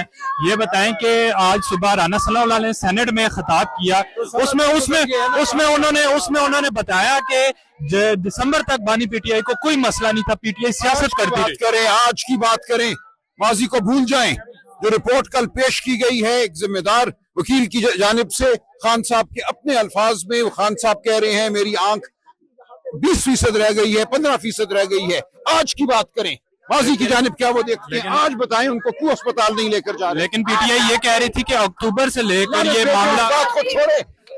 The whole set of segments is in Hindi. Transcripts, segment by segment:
हैं, ये बताएं कि आज सुबह राना सनाउल्लाह ने सेनेट में खिताब किया, उसमें उन्होंने बताया कि दिसंबर तक बानी पीटीआई को कोई मसला नहीं था, पीटीआई सियासत करती रही। करें, आज की बात करें, माजी को भूल जाएं। जो रिपोर्ट कल पेश की गई है एक जिम्मेदार वकील की जानिब से, खान साहब के अपने अल्फाज में, खान साहब कह रहे हैं मेरी आंख 20% रह गई है, 15% रह गई है। आज की बात करें, माजी की जानिब क्या वो देखते हैं, आज बताएं उनको क्यों अस्पताल नहीं लेकर जा रहे। लेकिन पीटीआई ये कह रही थी कि अक्टूबर से लेकर ये मामला, बात को छोड़े,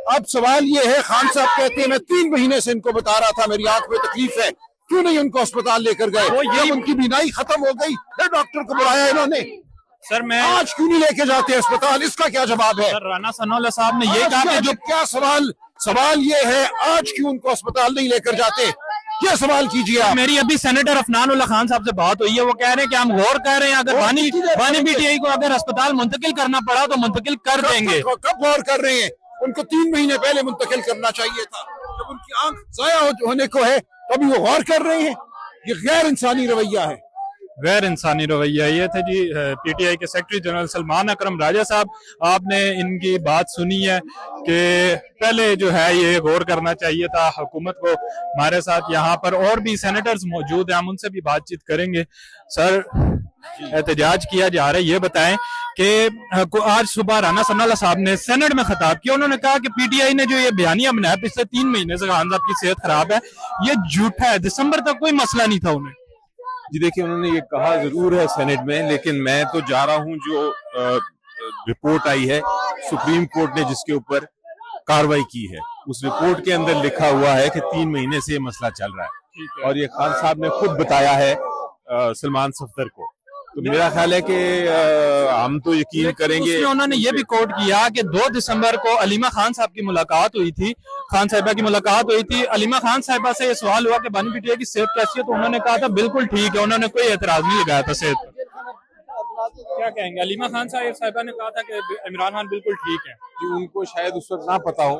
अब सवाल ये है, खान साहब कहते हैं मैं 3 महीने से इनको बता रहा था मेरी आंख में तकलीफ है, क्यों नहीं उनको अस्पताल लेकर गए? जब उनकी बीनाई खत्म हो गई फिर डॉक्टर को बुलाया इन्होंने, सर मैं आज क्यों नहीं लेके जाते अस्पताल? इसका क्या जवाब है? सर राना सनाउल्लाह साहब ने ये कहा कि जो क्या सवाल ये है, आज क्यों उनको अस्पताल नहीं लेकर जाते? ये सवाल कीजिए आप। मेरी अभी सेनेटर अफनान उल्लाह खान साहब से बात हुई है, वो कह रहे हैं कि हम गौर कर रहे हैं, अगर बानी पीटीआई को अगर अस्पताल मुंतकिल करना पड़ा तो मुंतकिल कर देंगे। कब गौर कर रहे हैं? उनको 3 महीने पहले मुंतकिल करना चाहिए था, जब उनकी आंख जाया होने को है तभी वो गौर कर रहे हैं। ये गैर इंसानी रवैया है, गैर इंसानी रवैया। ये थे जी पीटीआई के सेक्रेटरी जनरल सलमान अकरम राजा साहब। आपने इनकी बात सुनी है कि पहले जो है ये गौर करना चाहिए था हुकूमत को। हमारे साथ यहाँ पर और भी सेनेटर्स मौजूद हैं, हम उनसे भी बातचीत करेंगे। सर एहतजाज किया जा रहा है, ये बताएं कि आज सुबह राना सनाउल्लाह साहब ने सेनेट में खिताब किया, उन्होंने कहा कि पीटीआई ने जो ये बयानिया बनाया पिछले 3 महीने से खान साहब की सेहत खराब है, ये झूठा है, दिसंबर तक कोई मसला नहीं था उन्हें। जी देखिए, उन्होंने ये कहा जरूर है सेनेट में, लेकिन मैं तो जा रहा हूं जो रिपोर्ट आई है सुप्रीम कोर्ट ने जिसके ऊपर कार्रवाई की है, उस रिपोर्ट के अंदर लिखा हुआ है कि 3 महीने से ये मसला चल रहा है, और ये खान साहब ने खुद बताया है सलमान सफदर को। तो मेरा ख्याल है कि हम तो यकीन करेंगे। उन्होंने ये भी कोट किया कि 2 दिसंबर को अलीमा खान साहब की मुलाकात हुई थी, खान साहिबा की मुलाकात हुई थी। अलीमा खान साहिबा से ये सवाल हुआ कि बानी पीटीआई की सेहत कैसी है, तो उन्होंने कहा था बिल्कुल ठीक है, उन्होंने कोई एतराज नहीं लगाया था सेहत पर। क्या कहेंगे? अलीमा खान साहिबा ने कहा था कि इमरान खान बिल्कुल ठीक है। जी, उनको शायद उस वक्त ना पता हो,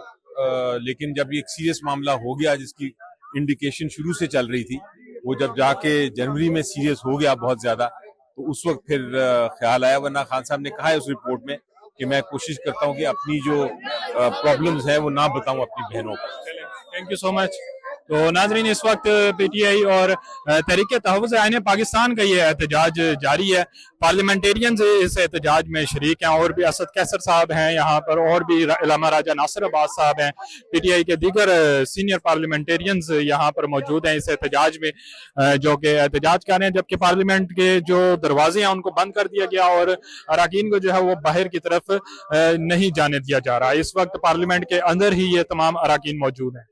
लेकिन जब ये एक सीरियस मामला हो गया जिसकी इंडिकेशन शुरू से चल रही थी, वो जब जाके जनवरी में सीरियस हो गया बहुत ज्यादा, तो उस वक्त फिर ख्याल आया। वरना खान साहब ने कहा है उस रिपोर्ट में कि मैं कोशिश करता हूं कि अपनी जो प्रॉब्लम्स हैं वो ना बताऊं अपनी बहनों को। Thank you so much. तो नाजरीन, इस वक्त पीटीआई और तहरीक तहफ़्फ़ुज़ आईन पाकिस्तान का ये एहतजाज जारी है। पार्लियामेंटेरियंस इस एहतजाज में शरीक हैं, और भी असद कैसर साहब हैं यहाँ पर, और भी इलामा राजा नासिर अब्बास साहब हैं, पीटीआई के दीगर सीनियर पार्लियामेंटेरियंस यहाँ पर मौजूद हैं इस एहतजाज में, जो कि एहतजाज कर रहे हैं। जबकि पार्लियामेंट के जो दरवाजे हैं उनको बंद कर दिया गया और अरकान को जो है वो बाहर की तरफ नहीं जाने दिया जा रहा है। इस वक्त पार्लियामेंट के अंदर ही ये तमाम अरकान मौजूद हैं।